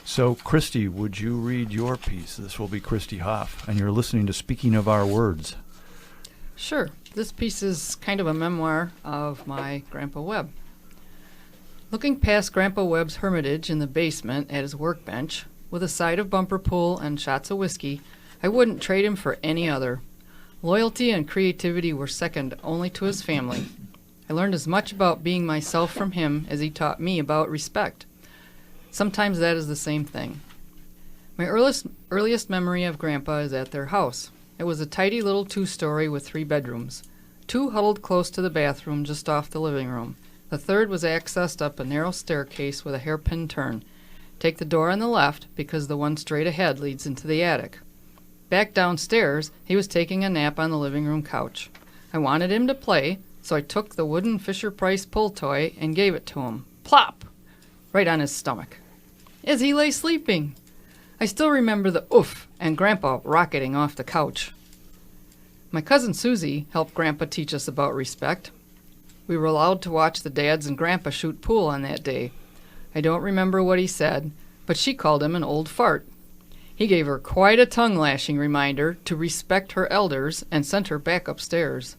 So, Christy, would you read your piece? This will be Christy Hoff, and you're listening to Speaking of Our Words. Sure. This piece is kind of a memoir of my Grandpa Webb. Looking past Grandpa Webb's hermitage in the basement at his workbench, with a side of bumper pool and shots of whiskey, I wouldn't trade him for any other. Loyalty and creativity were second only to his family. I learned as much about being myself from him as he taught me about respect. Sometimes that is the same thing. My earliest memory of Grandpa is at their house. It was a tidy little 2-story with 3 bedrooms. 2 huddled close to the bathroom just off the living room. The third was accessed up a narrow staircase with a hairpin turn. Take the door on the left because the one straight ahead leads into the attic. Back downstairs, he was taking a nap on the living room couch. I wanted him to play, so I took the wooden Fisher-Price pull toy and gave it to him. Plop! Right on his stomach. As he lay sleeping. I still remember the oof and Grandpa rocketing off the couch. My cousin Susie helped Grandpa teach us about respect. We were allowed to watch the dads and Grandpa shoot pool on that day. I don't remember what he said, but she called him an old fart. He gave her quite a tongue-lashing reminder to respect her elders and sent her back upstairs.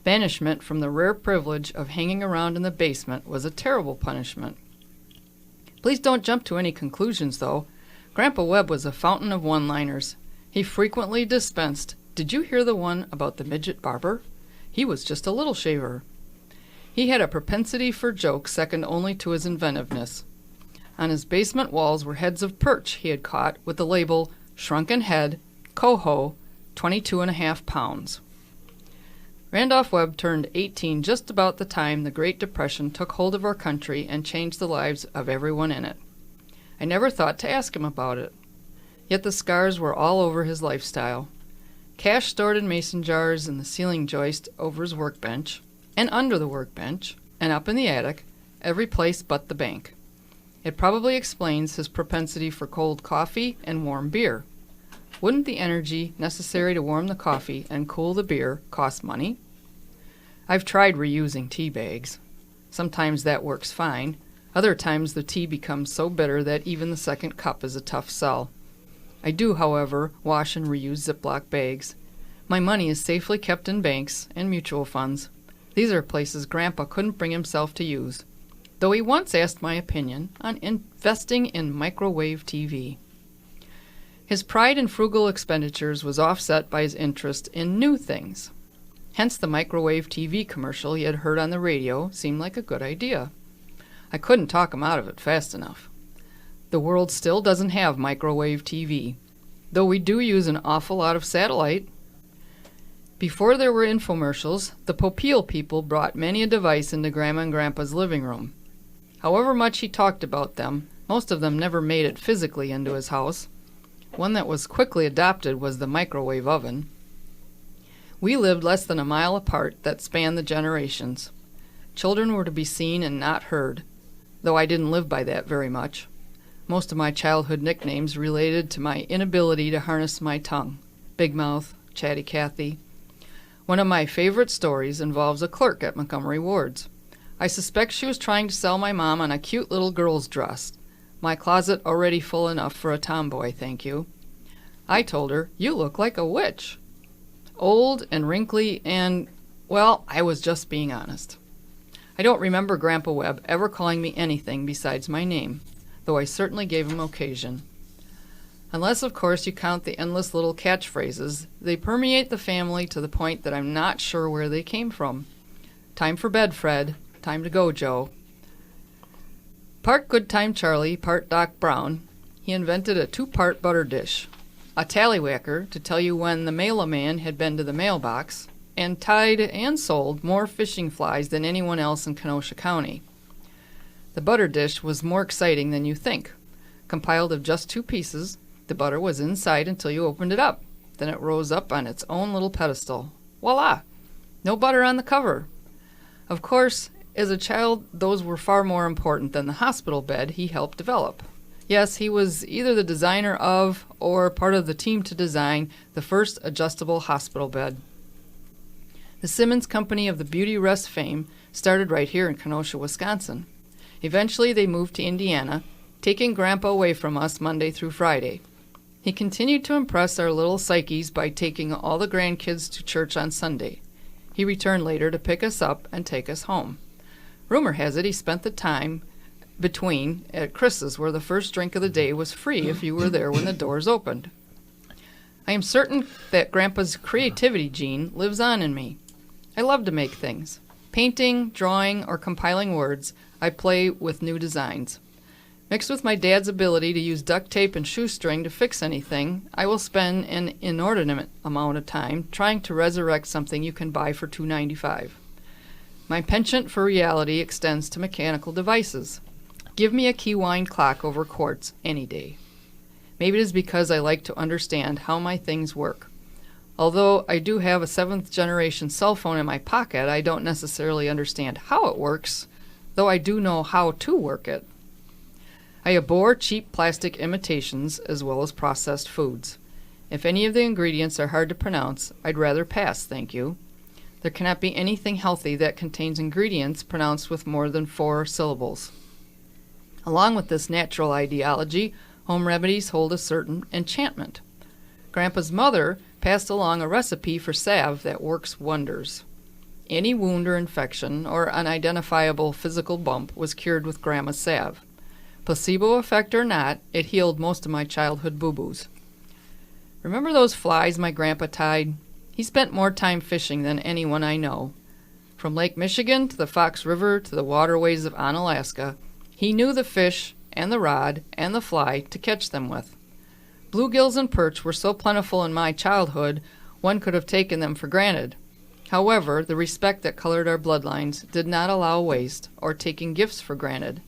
Banishment from the rare privilege of hanging around in the basement was a terrible punishment. Please don't jump to any conclusions, though. Grandpa Webb was a fountain of one-liners. He frequently dispensed, "Did you hear the one about the midget barber? He was just a little shaver." He had a propensity for jokes second only to his inventiveness. On his basement walls were heads of perch he had caught with the label, "Shrunken Head, Coho, 22.5 pounds." Randolph Webb turned 18 just about the time the Great Depression took hold of our country and changed the lives of everyone in it. I never thought to ask him about it. Yet the scars were all over his lifestyle. Cash stored in mason jars in the ceiling joist over his workbench, and under the workbench, and up in the attic, every place but the bank. It probably explains his propensity for cold coffee and warm beer. Wouldn't the energy necessary to warm the coffee and cool the beer cost money? I've tried reusing tea bags. Sometimes that works fine. Other times the tea becomes so bitter that even the second cup is a tough sell. I do, however, wash and reuse Ziploc bags. My money is safely kept in banks and mutual funds. These are places Grandpa couldn't bring himself to use, though he once asked my opinion on investing in microwave TV. His pride in frugal expenditures was offset by his interest in new things. Hence the microwave TV commercial he had heard on the radio seemed like a good idea. I couldn't talk him out of it fast enough. The world still doesn't have microwave TV, though we do use an awful lot of satellite. Before there were infomercials, the Popeil people brought many a device into Grandma and Grandpa's living room. However much he talked about them, most of them never made it physically into his house. One that was quickly adopted was the microwave oven. We lived less than a mile apart that spanned the generations. Children were to be seen and not heard, though I didn't live by that very much. Most of my childhood nicknames related to my inability to harness my tongue. Big Mouth, Chatty Cathy. One of my favorite stories involves a clerk at Montgomery Ward's. I suspect she was trying to sell my mom on a cute little girl's dress. My closet already full enough for a tomboy, thank you. I told her, "You look like a witch." Old and wrinkly and, well, I was just being honest. I don't remember Grandpa Webb ever calling me anything besides my name, though I certainly gave him occasion. Unless, of course, you count the endless little catchphrases, they permeate the family to the point that I'm not sure where they came from. Time for bed, Fred. Time to go, Joe. Part Good Time Charlie, part Doc Brown, he invented a 2-part butter dish. A tallywhacker to tell you when the mail-a-man had been to the mailbox, and tied and sold more fishing flies than anyone else in Kenosha County. The butter dish was more exciting than you think. Compiled of just 2 pieces, the butter was inside until you opened it up. Then it rose up on its own little pedestal. Voila! No butter on the cover. Of course, as a child, those were far more important than the hospital bed he helped develop. Yes, he was either the designer of or part of the team to design the first adjustable hospital bed. The Simmons Company of the Beauty Rest fame started right here in Kenosha, Wisconsin. Eventually, they moved to Indiana, taking Grandpa away from us Monday through Friday. He continued to impress our little psyches by taking all the grandkids to church on Sunday. He returned later to pick us up and take us home. Rumor has it he spent the time between at Chris's, where the first drink of the day was free if you were there when the doors opened. I am certain that Grandpa's creativity gene lives on in me. I love to make things. Painting, drawing, or compiling words, I play with new designs. Mixed with my dad's ability to use duct tape and shoestring to fix anything, I will spend an inordinate amount of time trying to resurrect something you can buy for $2.95. My penchant for reality extends to mechanical devices. Give me a keywind clock over quartz any day. Maybe it is because I like to understand how my things work. Although I do have a 7th-generation cell phone in my pocket, I don't necessarily understand how it works, though I do know how to work it. I abhor cheap plastic imitations as well as processed foods. If any of the ingredients are hard to pronounce, I'd rather pass, thank you. There cannot be anything healthy that contains ingredients pronounced with more than 4 syllables. Along with this natural ideology, home remedies hold a certain enchantment. Grandpa's mother passed along a recipe for salve that works wonders. Any wound or infection or unidentifiable physical bump was cured with Grandma's salve. Placebo effect or not, it healed most of my childhood boo-boos. Remember those flies my grandpa tied? He spent more time fishing than anyone I know. From Lake Michigan to the Fox River to the waterways of Onalaska, he knew the fish and the rod and the fly to catch them with. Bluegills and perch were so plentiful in my childhood, one could have taken them for granted. However, the respect that colored our bloodlines did not allow waste or taking gifts for granted.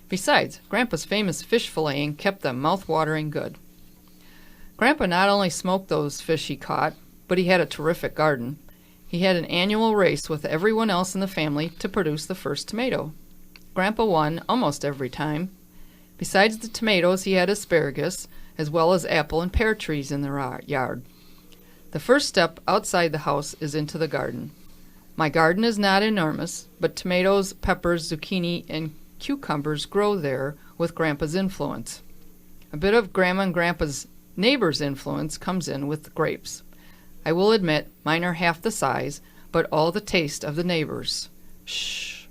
Besides, Grandpa's famous fish filleting kept them mouth-watering good. Grandpa not only smoked those fish he caught, but he had a terrific garden. He had an annual race with everyone else in the family to produce the first tomato. Grandpa won almost every time. Besides the tomatoes, he had asparagus, as well as apple and pear trees in the yard. The first step outside the house is into the garden. My garden is not enormous, but tomatoes, peppers, zucchini, and cucumbers grow there with Grandpa's influence. A bit of Grandma and Grandpa's neighbor's influence comes in with the grapes. I will admit, mine are half the size, but all the taste of the neighbor's. Shh!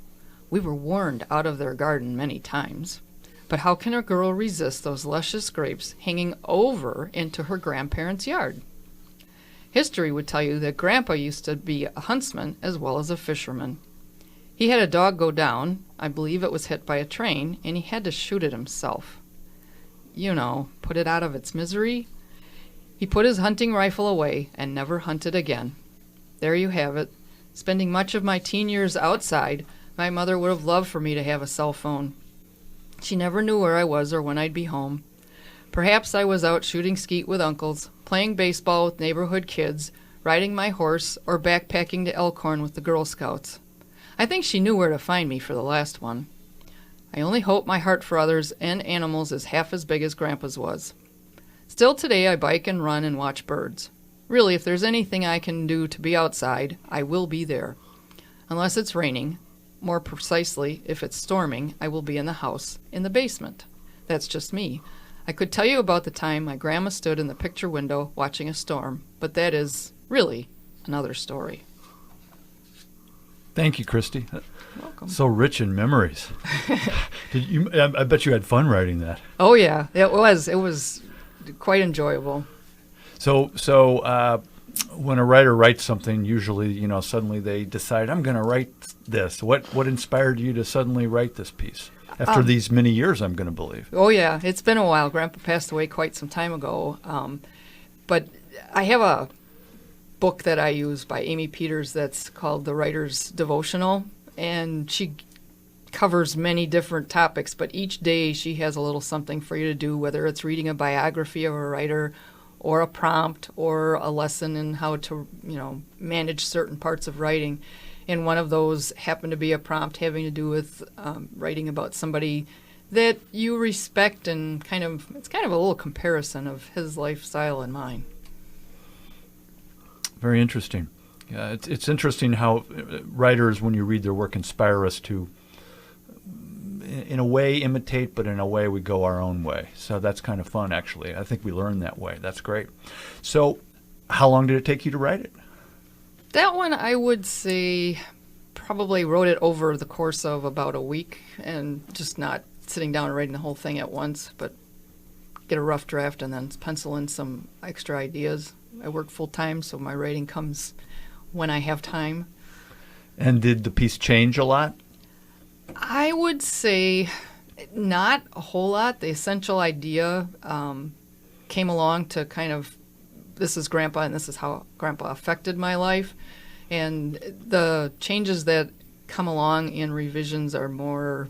We were warned out of their garden many times. But how can a girl resist those luscious grapes hanging over into her grandparents' yard? History would tell you that Grandpa used to be a huntsman as well as a fisherman. He had a dog go down, I believe it was hit by a train, and he had to shoot it himself. You know, put it out of its misery. He put his hunting rifle away and never hunted again. There you have it. Spending much of my teen years outside, my mother would have loved for me to have a cell phone. She never knew where I was or when I'd be home. Perhaps I was out shooting skeet with uncles, playing baseball with neighborhood kids, riding my horse, or backpacking to Elkhorn with the Girl Scouts. I think she knew where to find me for the last one. I only hope my heart for others and animals is half as big as Grandpa's was. Still today I bike and run and watch birds. Really, if there's anything I can do to be outside, I will be there. Unless it's raining. More precisely, if it's storming, I will be in the house, in the basement. That's just me. I could tell you about the time my grandma stood in the picture window watching a storm, but that is, really, another story. Thank you, Christy. Welcome. So rich in memories. I bet you had fun writing that. Oh, yeah, it was. It was quite enjoyable. So when a writer writes something, usually, suddenly they decide, I'm going to write this. What inspired you to suddenly write this piece? After these many years, I'm going to believe. Oh, yeah. It's been a while. Grandpa passed away quite some time ago. But I have a book that I use by Amy Peters that's called The Writer's Devotional. And she covers many different topics, but each day she has a little something for you to do, whether it's reading a biography of a writer or a prompt or a lesson in how to, manage certain parts of writing. And one of those happened to be a prompt having to do with writing about somebody that you respect, and it's kind of a little comparison of his lifestyle and mine. Very interesting. It's interesting how writers, when you read their work, inspire us to in a way, imitate, but in a way, we go our own way. So that's kind of fun, actually. I think we learn that way. That's great. So how long did it take you to write it? That one, I would say, probably wrote it over the course of about a week, and just not sitting down and writing the whole thing at once, but get a rough draft and then pencil in some extra ideas. I work full time, so my writing comes when I have time. And did the piece change a lot? I would say not a whole lot. The essential idea came along to kind of, this is Grandpa and this is how Grandpa affected my life. And the changes that come along in revisions are more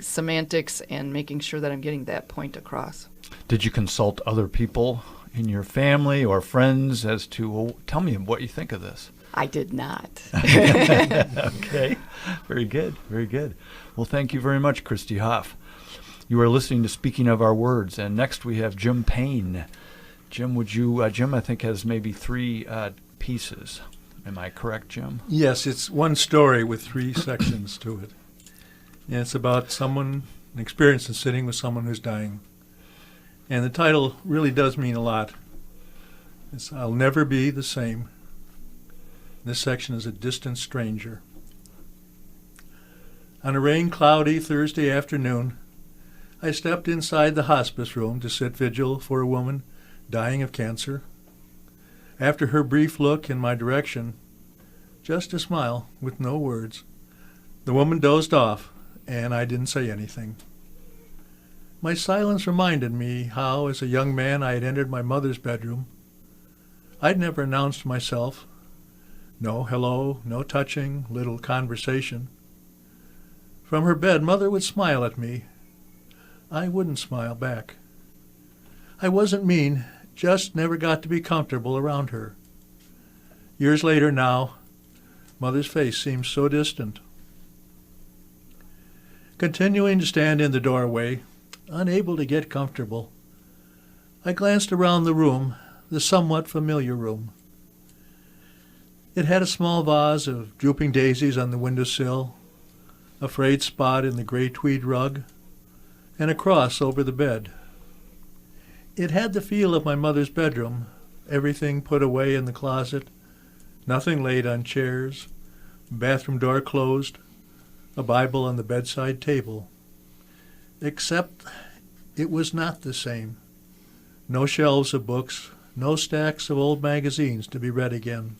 semantics and making sure that I'm getting that point across. Did you consult other people in your family or friends as to, well, tell me what you think of this? I did not. Okay. Very good. Very good. Well, thank you very much, Christy Hoff. You are listening to Speaking of Our Words, and next we have Jim Payne. Jim, would you, Jim, I think, has maybe 3 pieces. Am I correct, Jim? Yes, it's one story with 3 sections to it. And it's about an experience in sitting with someone who's dying. And the title really does mean a lot. It's I'll Never Be the Same. This section is A Distant Stranger. On a rain-cloudy Thursday afternoon, I stepped inside the hospice room to sit vigil for a woman dying of cancer. After her brief look in my direction, just a smile with no words, the woman dozed off, and I didn't say anything. My silence reminded me how, as a young man, I had entered my mother's bedroom. I'd never announced myself. No hello, no touching, little conversation. From her bed, Mother would smile at me. I wouldn't smile back. I wasn't mean, just never got to be comfortable around her. Years later now, Mother's face seems so distant. Continuing to stand in the doorway, unable to get comfortable, I glanced around the room, the somewhat familiar room. It had a small vase of drooping daisies on the windowsill, a frayed spot in the gray tweed rug, and a cross over the bed. It had the feel of my mother's bedroom, everything put away in the closet, nothing laid on chairs, bathroom door closed, a Bible on the bedside table. Except it was not the same. No shelves of books, no stacks of old magazines to be read again.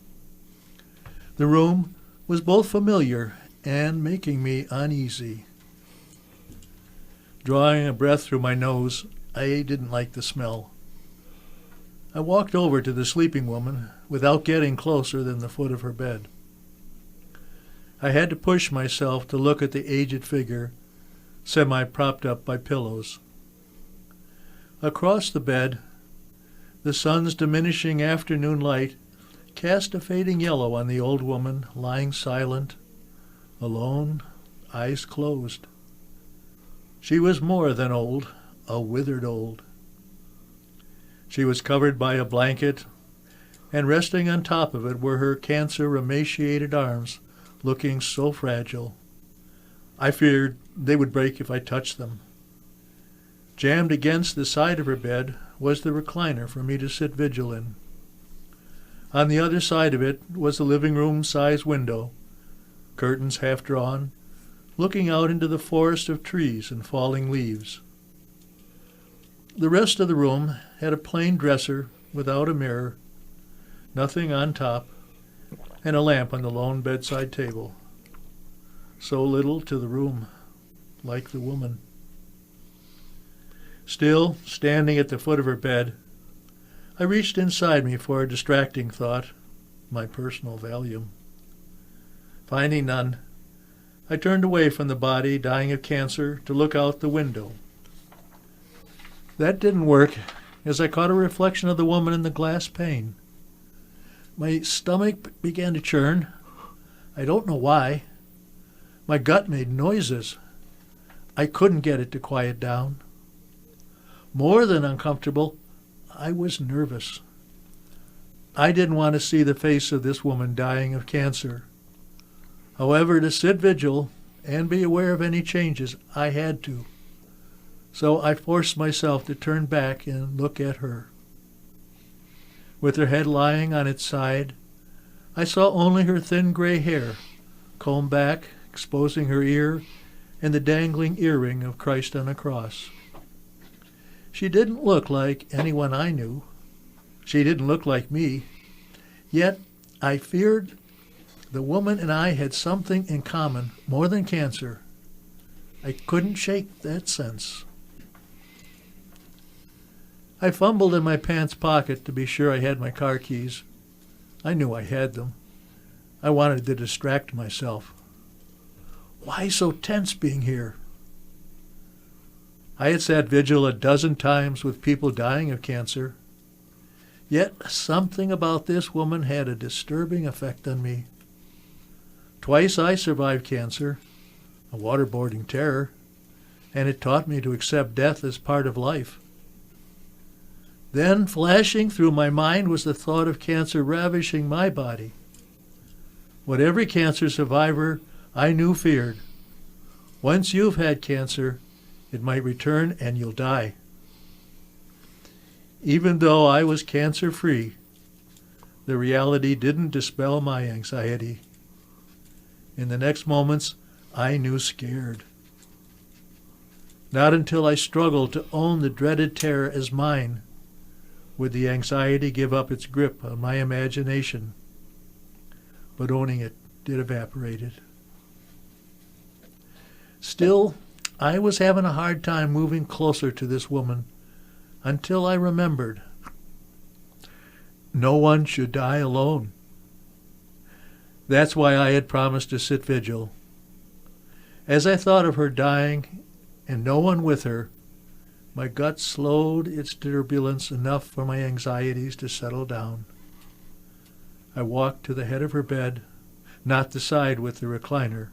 The room was both familiar and making me uneasy. Drawing a breath through my nose, I didn't like the smell. I walked over to the sleeping woman without getting closer than the foot of her bed. I had to push myself to look at the aged figure, semi-propped up by pillows. Across the bed, the sun's diminishing afternoon light cast a fading yellow on the old woman lying silent, alone, eyes closed. She was more than old, a withered old. She was covered by a blanket, and resting on top of it were her cancer-emaciated arms, looking so fragile. I feared they would break if I touched them. Jammed against the side of her bed was the recliner for me to sit vigil in. On the other side of it was the living room-sized window, curtains half drawn, looking out into the forest of trees and falling leaves. The rest of the room had a plain dresser without a mirror, nothing on top, and a lamp on the lone bedside table. So little to the room, like the woman. Still, standing at the foot of her bed, I reached inside me for a distracting thought, my personal volume. Finding none, I turned away from the body dying of cancer to look out the window. That didn't work, as I caught a reflection of the woman in the glass pane. My stomach began to churn. I don't know why. My gut made noises. I couldn't get it to quiet down. More than uncomfortable, I was nervous. I didn't want to see the face of this woman dying of cancer. However, to sit vigil and be aware of any changes. I had to. So I forced myself to turn back and look at her. With her head lying on its side, I saw only her thin gray hair, combed back, exposing her ear and the dangling earring of Christ on a cross. She didn't look like anyone I knew. She didn't look like me. Yet I feared the woman and I had something in common more than cancer. I couldn't shake that sense. I fumbled in my pants pocket to be sure I had my car keys. I knew I had them. I wanted to distract myself. Why so tense being here? I had sat vigil a dozen times with people dying of cancer. Yet something about this woman had a disturbing effect on me. Twice I survived cancer, a waterboarding terror, and it taught me to accept death as part of life. Then, flashing through my mind was the thought of cancer ravishing my body. What every cancer survivor I knew feared. Once you've had cancer, it might return and you'll die. Even though I was cancer-free, the reality didn't dispel my anxiety. In the next moments, I knew scared. Not until I struggled to own the dreaded terror as mine would the anxiety give up its grip on my imagination. But owning it did evaporate it. Still, I was having a hard time moving closer to this woman until I remembered. No one should die alone. That's why I had promised to sit vigil. As I thought of her dying and no one with her, my gut slowed its turbulence enough for my anxieties to settle down. I walked to the head of her bed, not the side with the recliner,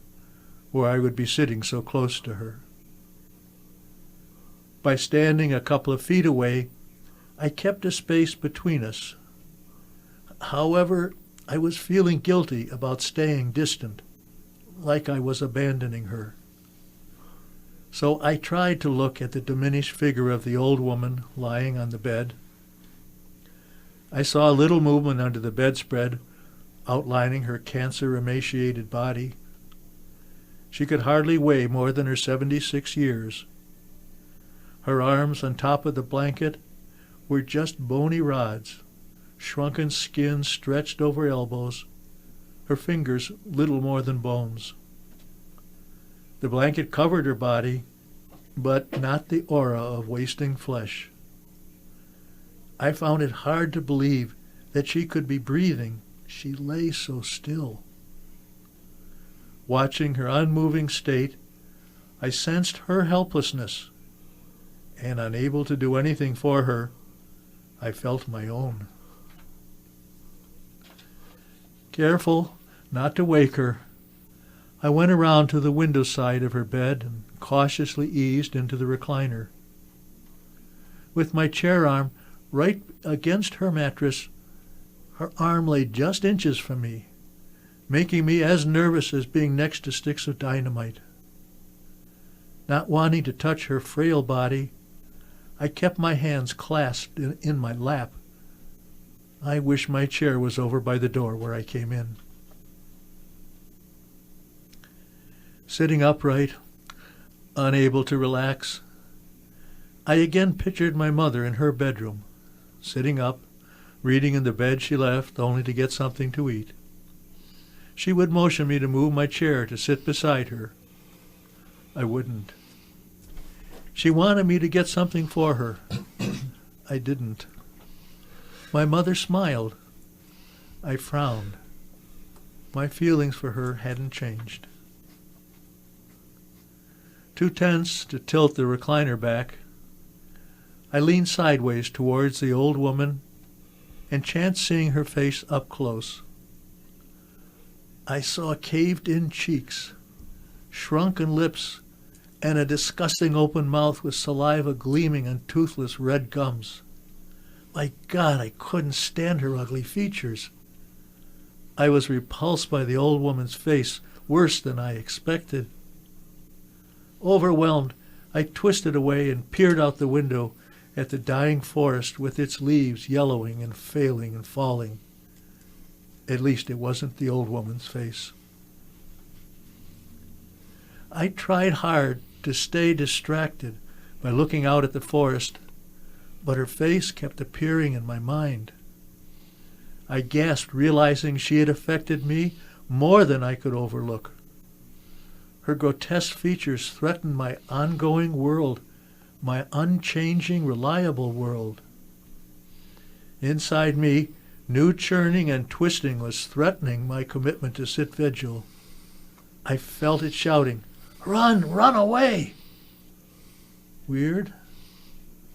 where I would be sitting so close to her. By standing a couple of feet away, I kept a space between us. However, I was feeling guilty about staying distant, like I was abandoning her. So I tried to look at the diminished figure of the old woman lying on the bed. I saw a little movement under the bedspread, outlining her cancer-emaciated body. She could hardly weigh more than her 76 years. Her arms on top of the blanket were just bony rods, shrunken skin stretched over elbows, her fingers little more than bones. The blanket covered her body, but not the aura of wasting flesh. I found it hard to believe that she could be breathing. She lay so still. Watching her unmoving state, I sensed her helplessness, and unable to do anything for her, I felt my own. Careful not to wake her, I went around to the window side of her bed and cautiously eased into the recliner. With my chair arm right against her mattress, her arm lay just inches from me, making me as nervous as being next to sticks of dynamite. Not wanting to touch her frail body, I kept my hands clasped in my lap. I wish my chair was over by the door where I came in. Sitting upright, unable to relax, I again pictured my mother in her bedroom, sitting up, reading in the bed she left only to get something to eat. She would motion me to move my chair to sit beside her. I wouldn't. She wanted me to get something for her. I didn't. My mother smiled. I frowned. My feelings for her hadn't changed. Too tense to tilt the recliner back, I leaned sideways towards the old woman and chanced seeing her face up close. I saw caved-in cheeks, shrunken lips, and a disgusting open mouth with saliva gleaming on toothless red gums. My God, I couldn't stand her ugly features. I was repulsed by the old woman's face, worse than I expected. Overwhelmed, I twisted away and peered out the window at the dying forest with its leaves yellowing and failing and falling. At least it wasn't the old woman's face. I tried hard to stay distracted by looking out at the forest, but her face kept appearing in my mind. I gasped, realizing she had affected me more than I could overlook. Her grotesque features threatened my ongoing world, my unchanging, reliable world. Inside me, new churning and twisting was threatening my commitment to sit vigil. I felt it shouting, "Run, run away!" Weird.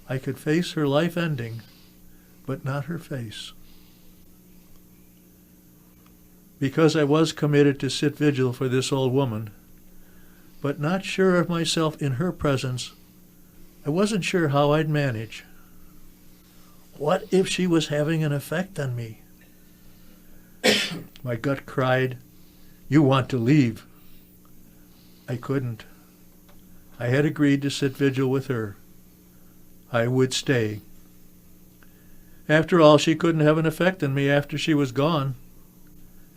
I could face her life ending, but not her face. Because I was committed to sit vigil for this old woman, but not sure of myself in her presence, I wasn't sure how I'd manage. What if she was having an effect on me? My gut cried, "You want to leave." I couldn't. I had agreed to sit vigil with her. I would stay. After all, she couldn't have an effect on me after she was gone.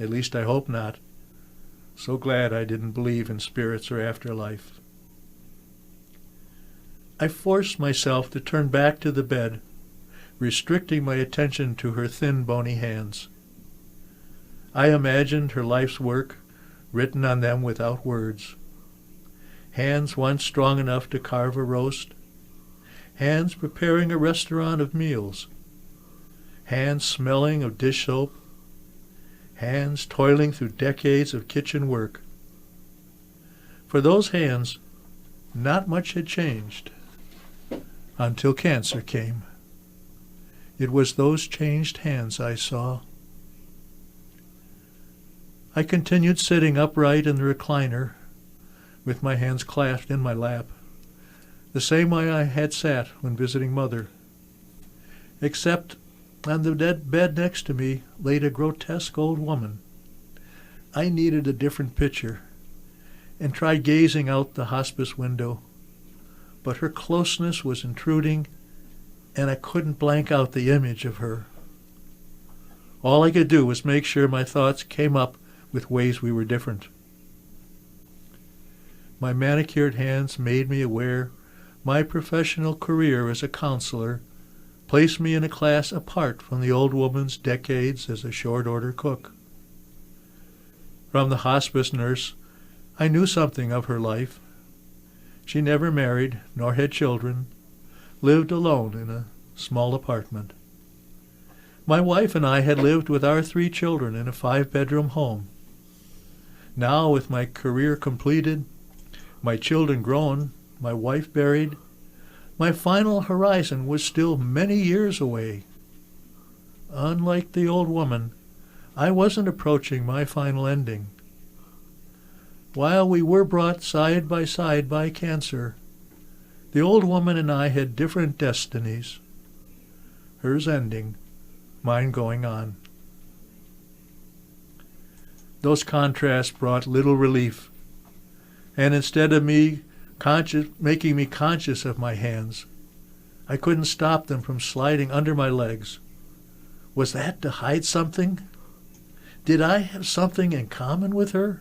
At least I hope not. So glad I didn't believe in spirits or afterlife. I forced myself to turn back to the bed, restricting my attention to her thin, bony hands. I imagined her life's work written on them without words. Hands once strong enough to carve a roast. Hands preparing a restaurant of meals. Hands smelling of dish soap. Hands toiling through decades of kitchen work. For those hands, not much had changed until cancer came. It was those changed hands I saw. I continued sitting upright in the recliner, with my hands clasped in my lap, the same way I had sat when visiting Mother, except on the dead bed next to me laid a grotesque old woman. I needed a different picture and tried gazing out the hospice window, but her closeness was intruding and I couldn't blank out the image of her. All I could do was make sure my thoughts came up with ways we were different. My manicured hands made me aware my professional career as a counselor placed me in a class apart from the old woman's decades as a short-order cook. From the hospice nurse, I knew something of her life. She never married, nor had children, lived alone in a small apartment. My wife and I had lived with our 3 children in a 5-bedroom home. Now, with my career completed, my children grown, my wife buried, my final horizon was still many years away. Unlike the old woman, I wasn't approaching my final ending. While we were brought side by side by cancer, the old woman and I had different destinies. Hers ending, mine going on. Those contrasts brought little relief, and instead of making me conscious of my hands, I couldn't stop them from sliding under my legs. Was that to hide something? Did I have something in common with her?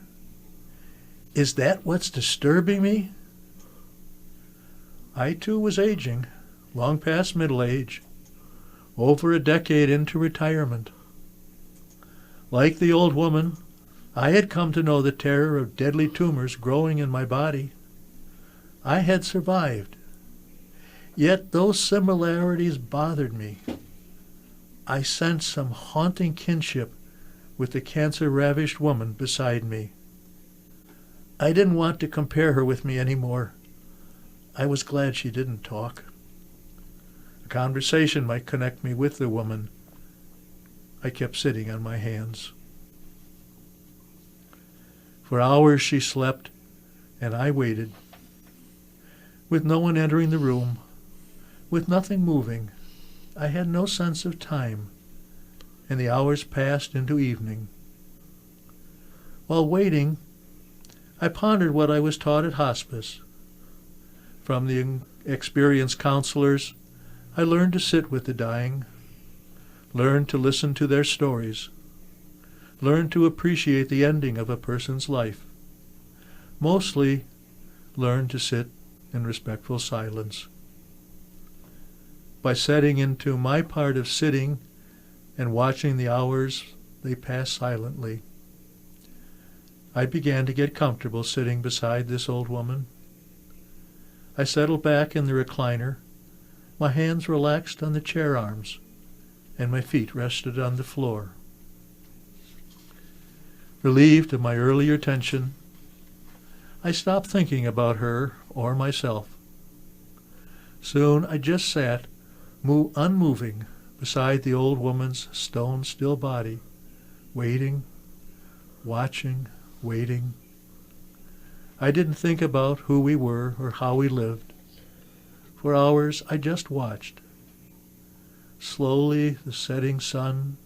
Is that what's disturbing me? I too was aging, long past middle age, over a decade into retirement. Like the old woman, I had come to know the terror of deadly tumors growing in my body. I had survived. Yet those similarities bothered me. I sensed some haunting kinship with the cancer-ravished woman beside me. I didn't want to compare her with me anymore. I was glad she didn't talk. A conversation might connect me with the woman. I kept sitting on my hands. For hours she slept, and I waited. With no one entering the room, with nothing moving, I had no sense of time, and the hours passed into evening. While waiting, I pondered what I was taught at hospice, From the experienced counselors, I learned to sit with the dying, learned to listen to their stories, learned to appreciate the ending of a person's life. Mostly, learned to sit in respectful silence. By setting into my part of sitting and watching the hours they pass silently, I began to get comfortable sitting beside this old woman. I settled back in the recliner, my hands relaxed on the chair arms, and my feet rested on the floor. Relieved of my earlier tension, I stopped thinking about her or myself. Soon I just sat, unmoving, beside the old woman's stone-still body, waiting, watching, waiting. I didn't think about who we were or how we lived. For hours I just watched. Slowly the setting sun,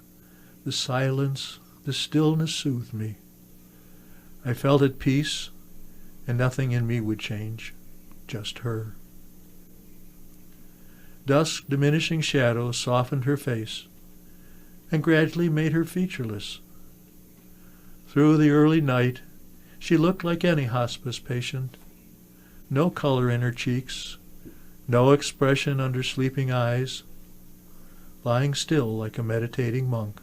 the silence, the stillness soothed me. I felt at peace, and nothing in me would change, just her. Dusk diminishing shadows softened her face and gradually made her featureless. Through the early night, she looked like any hospice patient. No color in her cheeks, no expression under sleeping eyes, lying still like a meditating monk.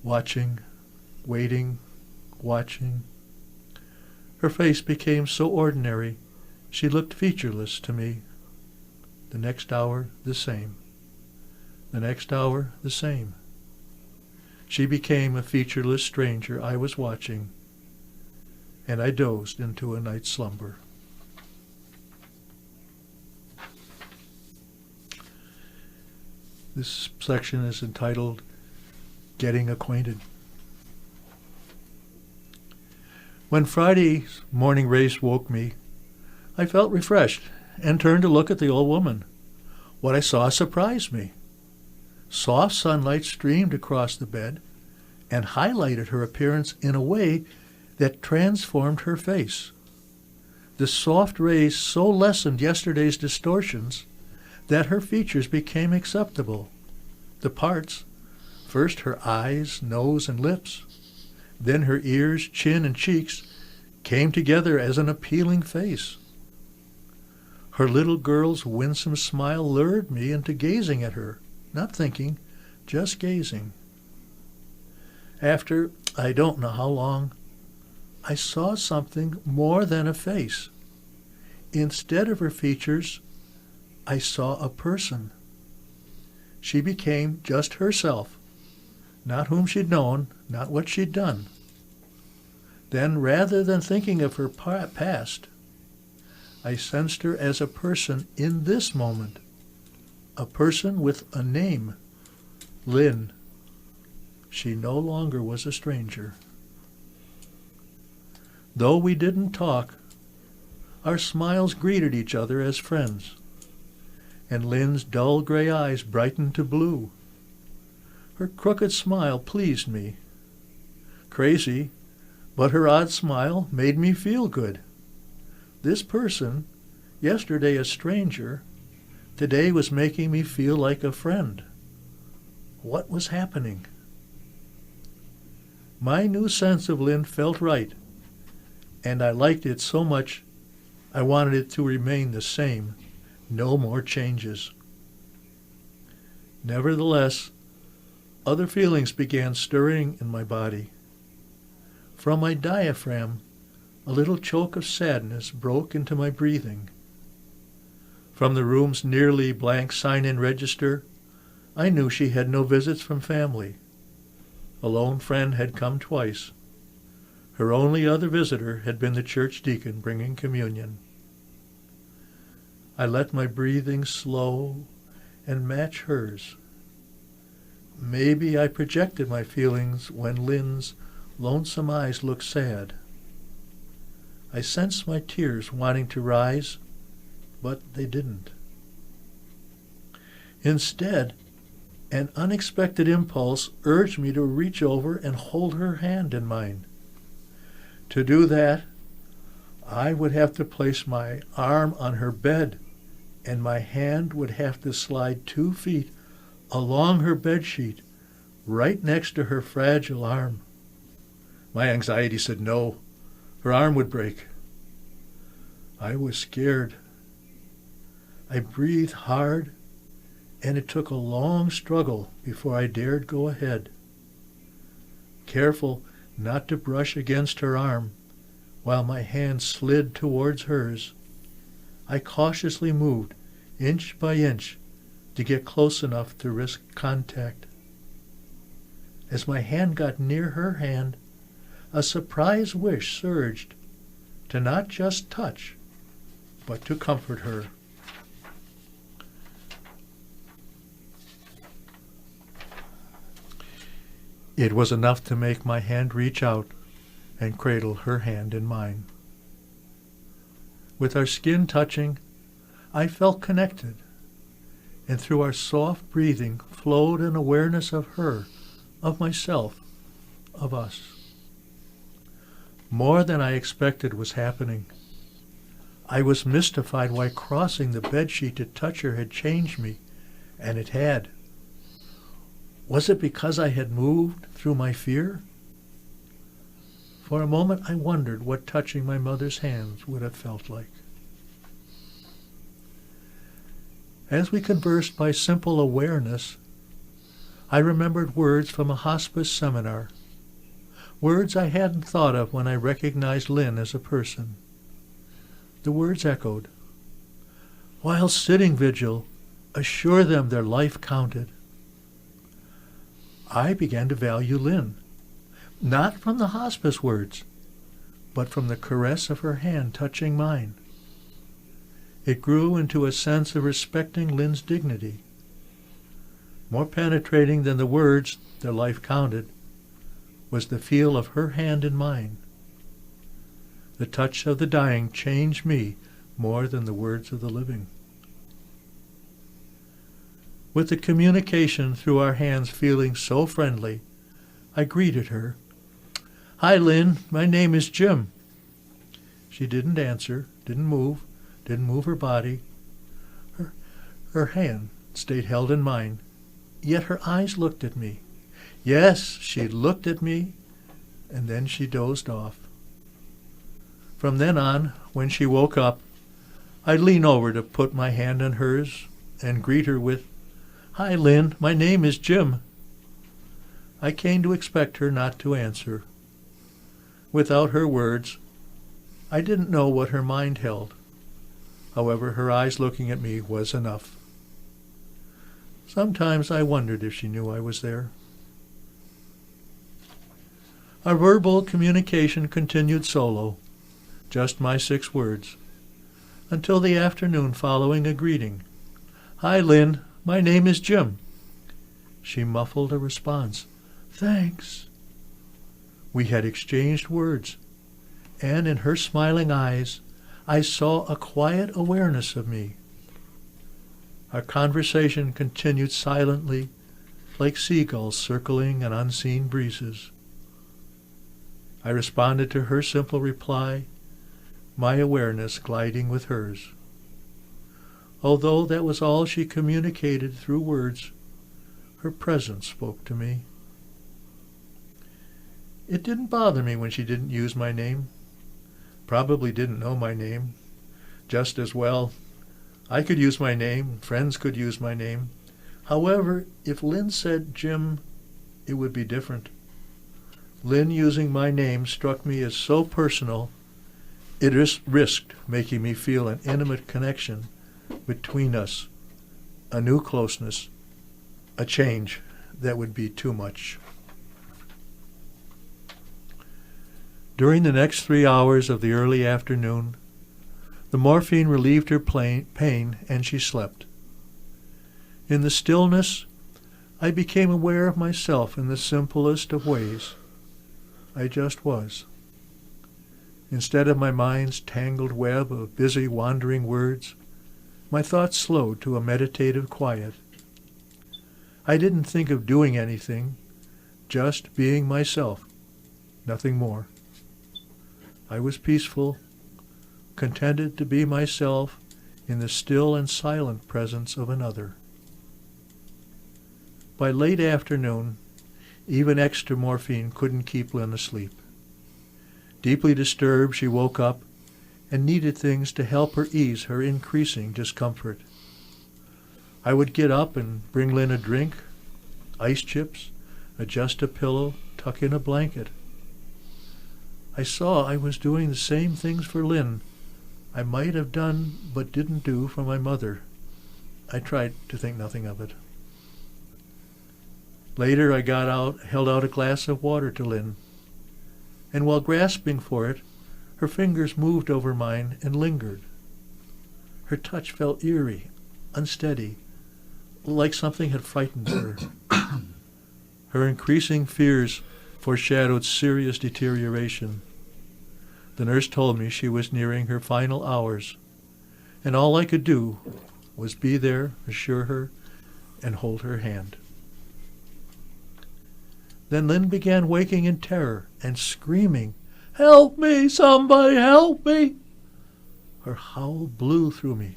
Watching, waiting, watching. Her face became so ordinary, she looked featureless to me. The next hour, the same. The next hour, the same. She became a featureless stranger I was watching, and I dozed into a night's slumber. This section is entitled, Getting Acquainted. When Friday's morning race woke me, I felt refreshed and turned to look at the old woman. What I saw surprised me. Soft sunlight streamed across the bed and highlighted her appearance in a way that transformed her face. The soft rays so lessened yesterday's distortions that her features became acceptable. The parts, first her eyes, nose, and lips, then her ears, chin, and cheeks, came together as an appealing face. Her little girl's winsome smile lured me into gazing at her, not thinking, just gazing. After I don't know how long, I saw something more than a face. Instead of her features, I saw a person. She became just herself, not whom she'd known, not what she'd done. Then, rather than thinking of her past, I sensed her as a person in this moment, a person with a name, Lynn. She no longer was a stranger. Though we didn't talk, our smiles greeted each other as friends, and Lynn's dull gray eyes brightened to blue. Her crooked smile pleased me. Crazy, but her odd smile made me feel good. This person, yesterday a stranger, today was making me feel like a friend. What was happening? My new sense of Lynn felt right, and I liked it so much I wanted it to remain the same, no more changes. Nevertheless, other feelings began stirring in my body. From my diaphragm, a little choke of sadness broke into my breathing. From the room's nearly blank sign-in register, I knew she had no visits from family. A lone friend had come twice. Her only other visitor had been the church deacon bringing communion. I let my breathing slow and match hers. Maybe I projected my feelings when Lynn's lonesome eyes looked sad. I sensed my tears wanting to rise, but they didn't. Instead, an unexpected impulse urged me to reach over and hold her hand in mine. To do that, I would have to place my arm on her bed, and my hand would have to slide 2 feet along her bedsheet, right next to her fragile arm. My anxiety said no. Her arm would break. I was scared. I breathed hard, and it took a long struggle before I dared go ahead. Careful not to brush against her arm, while my hand slid towards hers, I cautiously moved inch by inch to get close enough to risk contact. As my hand got near her hand, a surprise wish surged to not just touch, but to comfort her. It was enough to make my hand reach out and cradle her hand in mine. With our skin touching, I felt connected, and through our soft breathing flowed an awareness of her, of myself, of us. More than I expected was happening. I was mystified why crossing the bedsheet to touch her had changed me, and it had. Was it because I had moved through my fear? For a moment I wondered what touching my mother's hands would have felt like. As we conversed by simple awareness, I remembered words from a hospice seminar, words I hadn't thought of when I recognized Lynn as a person. The words echoed, "While sitting vigil, assure them their life counted." I began to value Lynn, not from the hospice words, but from the caress of her hand touching mine. It grew into a sense of respecting Lynn's dignity. More penetrating than the words, "their life counted," was the feel of her hand in mine. The touch of the dying changed me more than the words of the living. With the communication through our hands feeling so friendly, I greeted her. "Hi, Lynn. My name is Jim." She didn't answer, didn't move her body. Her hand stayed held in mine, yet her eyes looked at me. Yes, she looked at me, and then she dozed off. From then on, when she woke up, I'd lean over to put my hand on hers and greet her with, "Hi, Lynn. My name is Jim." I came to expect her not to answer. Without her words, I didn't know what her mind held. However, her eyes looking at me was enough. Sometimes I wondered if she knew I was there. Our verbal communication continued solo, just my 6 words, until the afternoon following a greeting. "Hi, Lynn. My name is Jim." She muffled a response. "Thanks." We had exchanged words, and in her smiling eyes, I saw a quiet awareness of me. Our conversation continued silently, like seagulls circling in unseen breezes. I responded to her simple reply, my awareness gliding with hers. Although that was all she communicated through words, her presence spoke to me. It didn't bother me when she didn't use my name. Probably didn't know my name. Just as well, I could use my name, friends could use my name. However, if Lynn said Jim, it would be different. Lynn using my name struck me as so personal, it risked making me feel an intimate connection between us, a new closeness, a change that would be too much. During the next 3 hours of the early afternoon, the morphine relieved her pain and she slept. In the stillness, I became aware of myself in the simplest of ways. I just was. Instead of my mind's tangled web of busy wandering words, my thoughts slowed to a meditative quiet. I didn't think of doing anything, just being myself, nothing more. I was peaceful, contented to be myself in the still and silent presence of another. By late afternoon, even extra morphine couldn't keep Lynn asleep. Deeply disturbed, she woke up and needed things to help her ease her increasing discomfort. I would get up and bring Lynn a drink, ice chips, adjust a pillow, tuck in a blanket. I saw I was doing the same things for Lynn I might have done but didn't do for my mother. I tried to think nothing of it. Later I held out a glass of water to Lynn, and while grasping for it, her fingers moved over mine and lingered. Her touch felt eerie, unsteady, like something had frightened her. Her increasing fears foreshadowed serious deterioration. The nurse told me she was nearing her final hours, and all I could do was be there, assure her, and hold her hand. Then Lynn began waking in terror and screaming, "Help me! Somebody help me!" Her howl blew through me.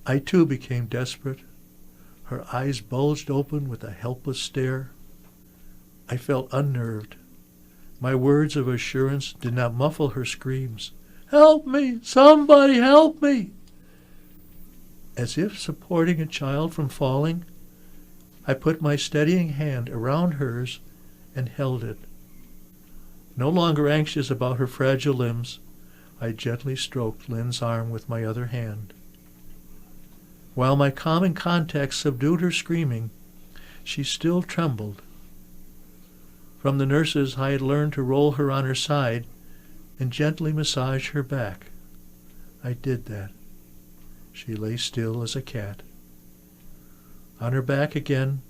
I too became desperate. Her eyes bulged open with a helpless stare. I felt unnerved. My words of assurance did not muffle her screams. "Help me! Somebody help me!" As if supporting a child from falling, I put my steadying hand around hers and held it. No longer anxious about her fragile limbs, I gently stroked Lynn's arm with my other hand. While my calming contact subdued her screaming, she still trembled. From the nurses, I had learned to roll her on her side and gently massage her back. I did that. She lay still as a cat. On her back again,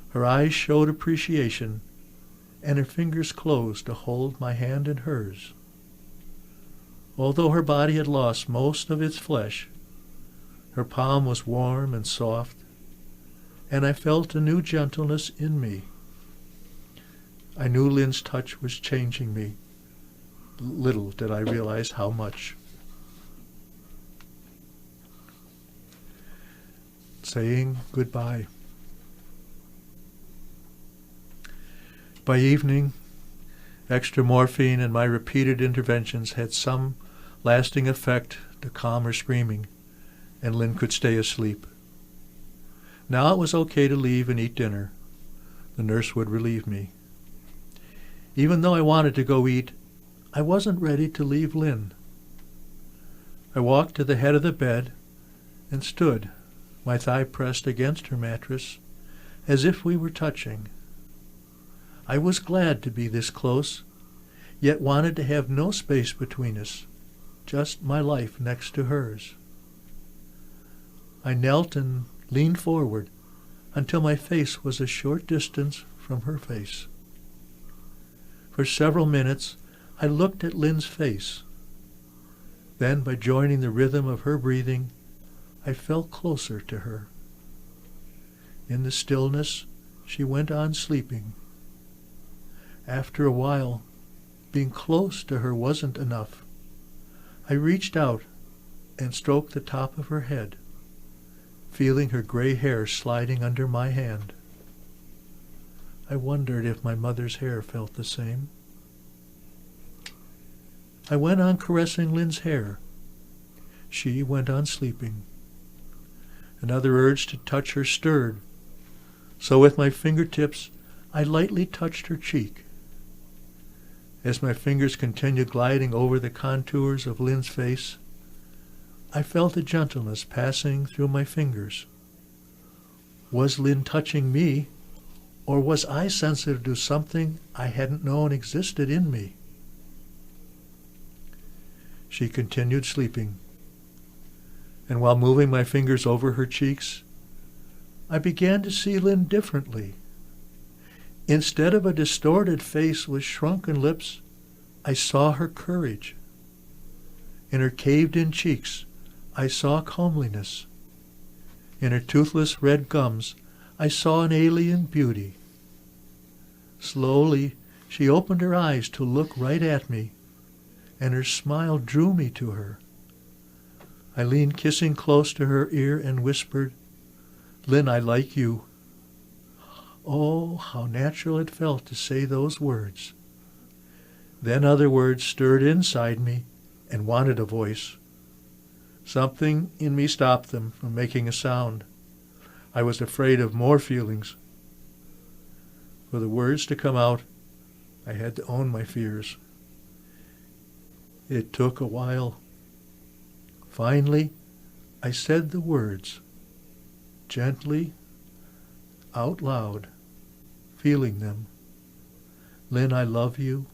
her eyes showed appreciation, and her fingers closed to hold my hand in hers. Although her body had lost most of its flesh, her palm was warm and soft, and I felt a new gentleness in me. I knew Lynn's touch was changing me. Little did I realize how much. Saying goodbye. By evening, extra morphine and my repeated interventions had some lasting effect to calm her screaming, and Lynn could stay asleep. Now it was okay to leave and eat dinner. The nurse would relieve me. Even though I wanted to go eat, I wasn't ready to leave Lynn. I walked to the head of the bed and stood, my thigh pressed against her mattress, as if we were touching. I was glad to be this close, yet wanted to have no space between us, just my life next to hers. I knelt and leaned forward until my face was a short distance from her face. For several minutes, I looked at Lynn's face. Then, by joining the rhythm of her breathing, I felt closer to her. In the stillness, she went on sleeping. After a while, being close to her wasn't enough. I reached out and stroked the top of her head, feeling her gray hair sliding under my hand. I wondered if my mother's hair felt the same. I went on caressing Lynn's hair. She went on sleeping. Another urge to touch her stirred, so with my fingertips I lightly touched her cheek. As my fingers continued gliding over the contours of Lynn's face, I felt a gentleness passing through my fingers. Was Lynn touching me, or was I sensitive to something I hadn't known existed in me? She continued sleeping, and while moving my fingers over her cheeks, I began to see Lynn differently. Instead of a distorted face with shrunken lips, I saw her courage. In her caved-in cheeks, I saw comeliness. In her toothless red gums, I saw an alien beauty. Slowly, she opened her eyes to look right at me, and her smile drew me to her. I leaned kissing close to her ear and whispered, "Lynn, I like you." Oh, how natural it felt to say those words. Then other words stirred inside me and wanted a voice. Something in me stopped them from making a sound. I was afraid of more feelings. For the words to come out, I had to own my fears. It took a while. Finally, I said the words, gently, out loud, feeling them. "Lynn, I love you."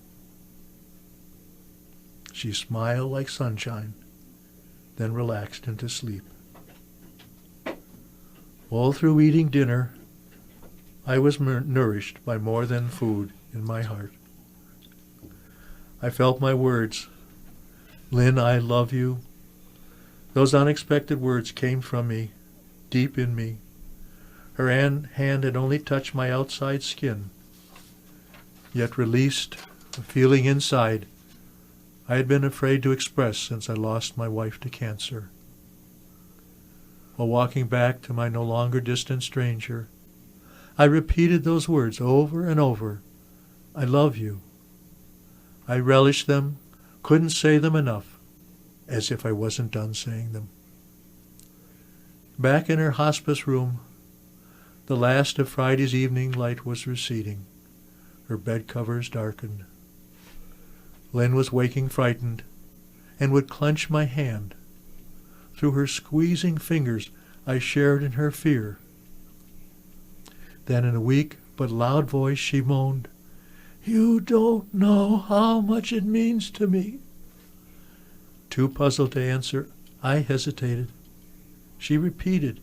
She smiled like sunshine, then relaxed into sleep. All through eating dinner, I was nourished by more than food in my heart. I felt my words, "Lynn, I love you." Those unexpected words came from me, deep in me. Her hand had only touched my outside skin, yet released a feeling inside I had been afraid to express since I lost my wife to cancer. While walking back to my no longer distant stranger, I repeated those words over and over. "I love you." I relished them, couldn't say them enough, as if I wasn't done saying them. Back in her hospice room, the last of Friday's evening light was receding. Her bed covers darkened. Lynn was waking frightened and would clench my hand. Through her squeezing fingers, I shared in her fear. Then in a weak but loud voice she moaned, "You don't know how much it means to me." Too puzzled to answer, I hesitated. She repeated,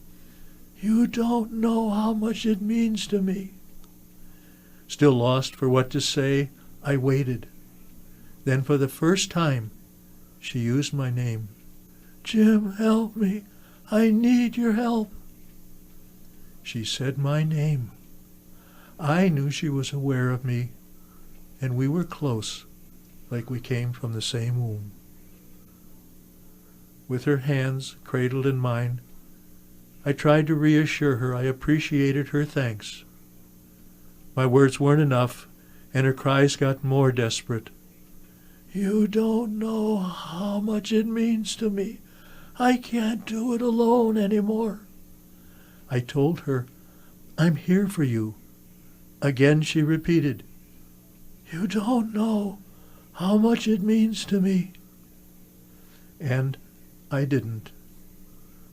"You don't know how much it means to me." Still lost for what to say, I waited. Then for the first time, she used my name. "Jim, help me. I need your help." She said my name. I knew she was aware of me, and we were close, like we came from the same womb. With her hands cradled in mine, I tried to reassure her I appreciated her thanks. My words weren't enough, and her cries got more desperate. "You don't know how much it means to me. I can't do it alone anymore." I told her, "I'm here for you." Again she repeated, "You don't know how much it means to me." And I didn't.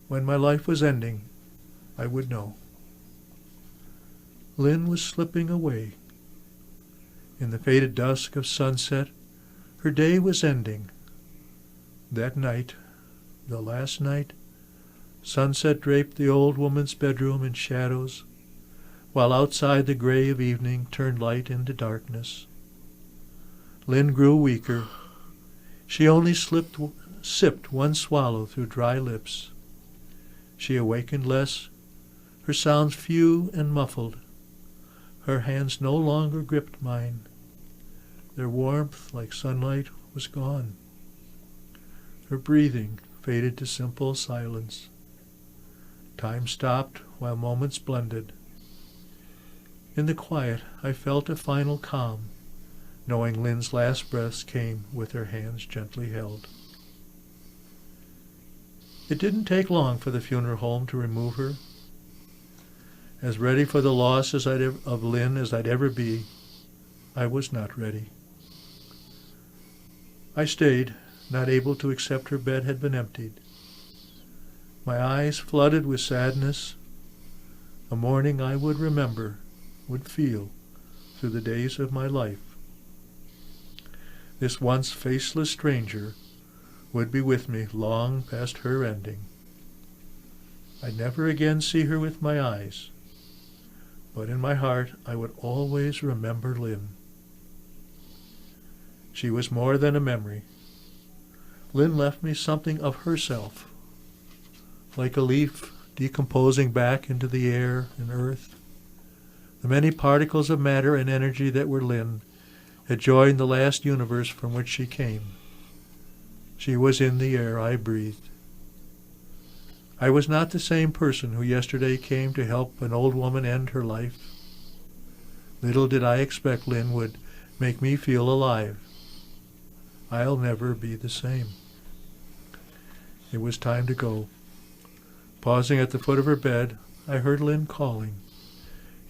When my life was ending, I would know. Lynn was slipping away. In the faded dusk of sunset, her day was ending. That night, the last night, sunset draped the old woman's bedroom in shadows, while outside the gray of evening turned light into darkness. Lynn grew weaker. She only sipped one swallow through dry lips. She awakened less, her sounds few and muffled. Her hands no longer gripped mine. Their warmth, like sunlight, was gone. Her breathing faded to simple silence. Time stopped while moments blended. In the quiet, I felt a final calm, knowing Lynn's last breaths came with her hands gently held. It didn't take long for the funeral home to remove her. As ready for the loss of Lynn as I'd ever be, I was not ready. I stayed, not able to accept her bed had been emptied. My eyes flooded with sadness, a morning I would remember, would feel, through the days of my life. This once faceless stranger would be with me long past her ending. I'd never again see her with my eyes, but in my heart I would always remember Lynn. She was more than a memory. Lynn left me something of herself, like a leaf decomposing back into the air and earth. The many particles of matter and energy that were Lynn had joined the last universe from which she came. She was in the air I breathed. I was not the same person who yesterday came to help an old woman end her life. Little did I expect Lynn would make me feel alive. I'll never be the same. It was time to go. Pausing at the foot of her bed, I heard Lynn calling,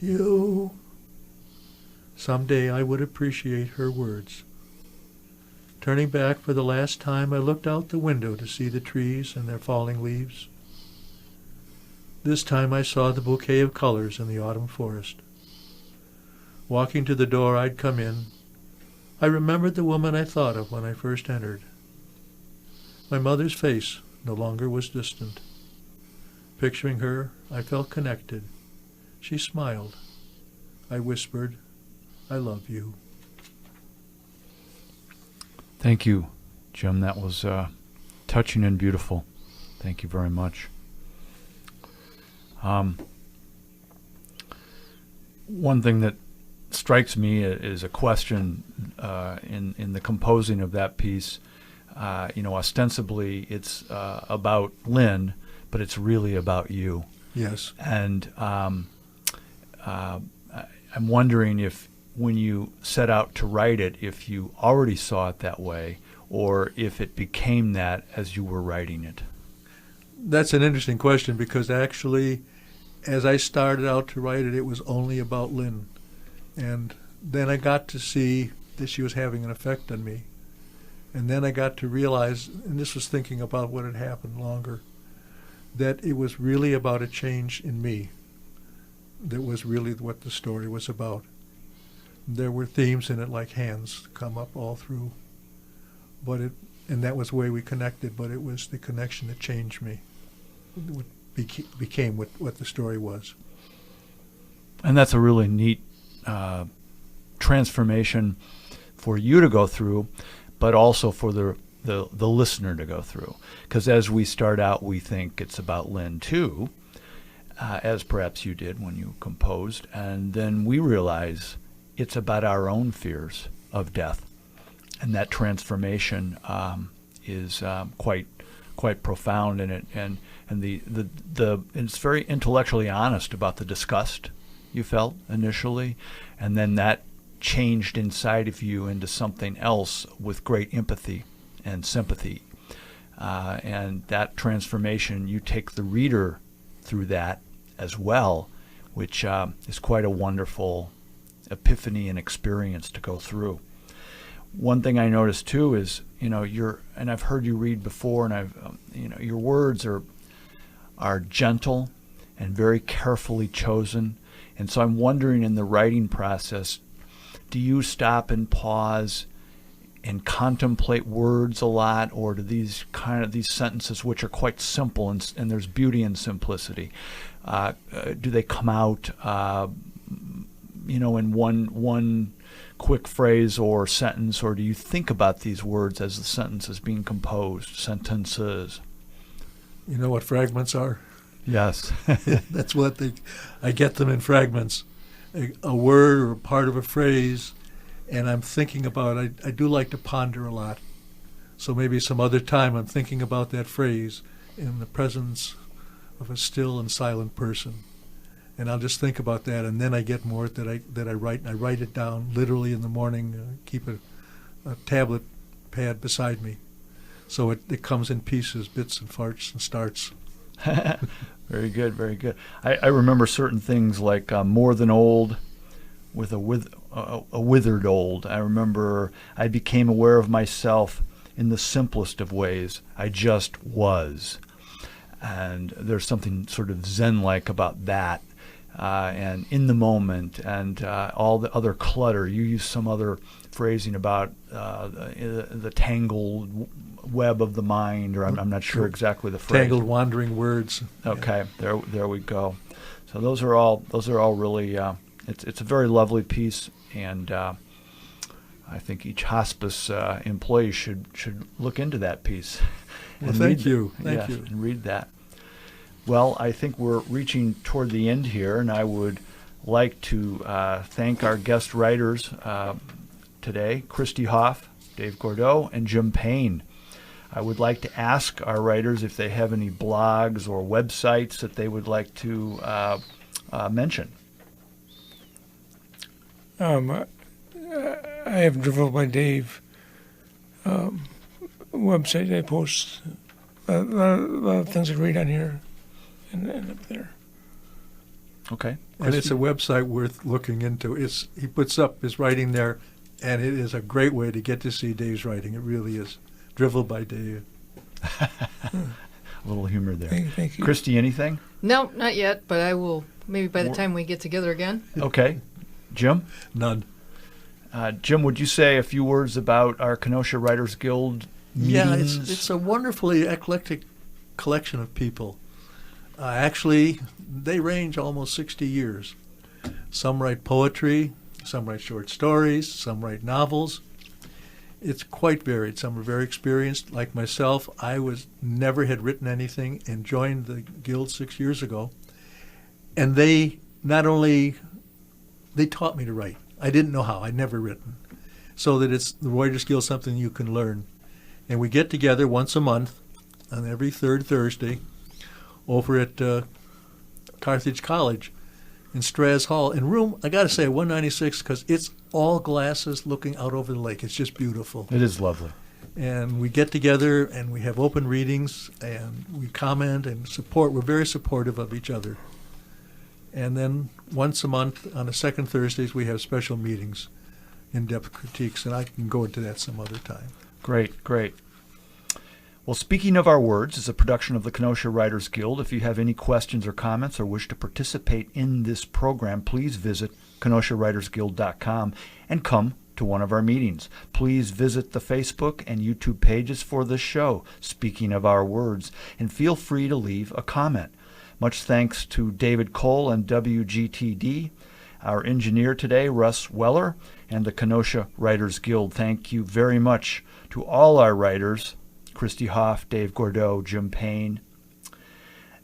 "You." Someday I would appreciate her words. Turning back for the last time, I looked out the window to see the trees and their falling leaves. This time I saw the bouquet of colors in the autumn forest. Walking to the door I'd come in, I remembered the woman I thought of when I first entered. My mother's face no longer was distant. Picturing her, I felt connected. She smiled. I whispered, "I love you." Thank you, Jim. That was touching and beautiful. Thank you very much. One thing that strikes me is a question in the composing of that piece. Ostensibly it's about Lynn, but it's really about you. Yes. And I'm wondering if, when you set out to write it, if you already saw it that way, or if it became that as you were writing it. That's an interesting question, because actually, as I started out to write it, it was only about Lynn. And then I got to see that she was having an effect on me. And then I got to realize, and this was thinking about what had happened longer, that it was really about a change in me. That was really what the story was about. There were themes in it like hands come up all through. And that was the way we connected, but it was the connection that changed me. What became what the story was. And that's a really neat transformation for you to go through, but also for the listener to go through. Because as we start out, we think it's about Lynn too, as perhaps you did when you composed, and then we realize it's about our own fears of death, and that transformation is quite profound in it, and it's very intellectually honest about the disgust you felt initially, and then that changed inside of you into something else with great empathy and sympathy, and that transformation, you take the reader through that as well, which is quite a wonderful epiphany and experience to go through. One thing I noticed too is, and I've heard you read before, and your words are gentle and very carefully chosen. And so I'm wondering, in the writing process, do you stop and pause and contemplate words a lot, or do these sentences, which are quite simple and there's beauty in simplicity, do they come out in one quick phrase or sentence, or do you think about these words as the sentence is being composed? Sentences. You know what fragments are? Yes. That's what I get them in fragments. A word or a part of a phrase, and I'm thinking about it. I do like to ponder a lot. So maybe some other time I'm thinking about that phrase in the presence of a still and silent person. And I'll just think about that, and then I get more that I write. And I write it down literally in the morning. Keep a tablet pad beside me, so it comes in pieces, bits and farts and starts. Very good, very good. I remember certain things like more than old, with a withered old. I remember I became aware of myself in the simplest of ways. I just was, and there's something sort of Zen-like about that. And in the moment, and all the other clutter. You use some other phrasing about the tangled web of the mind, or I'm not sure exactly the phrase. Tangled wandering words. Okay, yeah. There we go. So those are all really. It's a very lovely piece, and I think each hospice employee should look into that piece. Well, thank you. Thank you. And read that. Well, I think we're reaching toward the end here, and I would like to thank our guest writers today, Christy Hoff, Dave Gordeau, and Jim Payne. I would like to ask our writers if they have any blogs or websites that they would like to mention. I have Drivel by Dave website. I post a lot of things I read on here and up there. Okay. And it's a website worth looking into. He puts up his writing there, and it is a great way to get to see Dave's writing. It really is. Drivel by Dave. A little humor there. Thank you. Christy, anything? No, not yet, but I will maybe by the time we get together again. Okay. Jim? None. Jim, would you say a few words about our Kenosha Writers Guild meetings? Yeah, it's a wonderfully eclectic collection of people. Actually, they range almost 60 years. Some write poetry, some write short stories, some write novels. It's quite varied. Some are very experienced, like myself. I never had written anything and joined the Guild 6 years ago. And they taught me to write. I didn't know how. I'd never written. So that it's the Writers Guild, something you can learn. And we get together once a month on every third Thursday over at Carthage College in Straz Hall in room, I got to say, 196, because it's all glasses looking out over the lake. It's just beautiful. It is lovely. And we get together and we have open readings and we comment and support. We're very supportive of each other. And then once a month on the second Thursdays, we have special meetings, in-depth critiques, and I can go into that some other time. Great, great. Well, Speaking of Our Words is a production of the Kenosha Writers Guild. If you have any questions or comments or wish to participate in this program, please visit KenoshaWritersGuild.com and come to one of our meetings. Please visit the Facebook and YouTube pages for this show, Speaking of Our Words, and feel free to leave a comment. Much thanks to David Cole and WGTD, our engineer today, Russ Weller, and the Kenosha Writers Guild. Thank you very much to all our writers, Christy Hoff, Dave Gordeau, Jim Payne.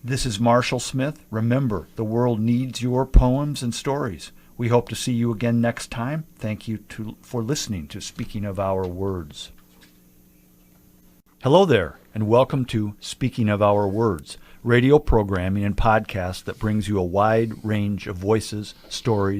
This is Marshall Smith. Remember, the world needs your poems and stories. We hope to see you again next time. Thank you for listening to Speaking of Our Words. Hello there, and welcome to Speaking of Our Words, radio programming and podcast that brings you a wide range of voices, stories,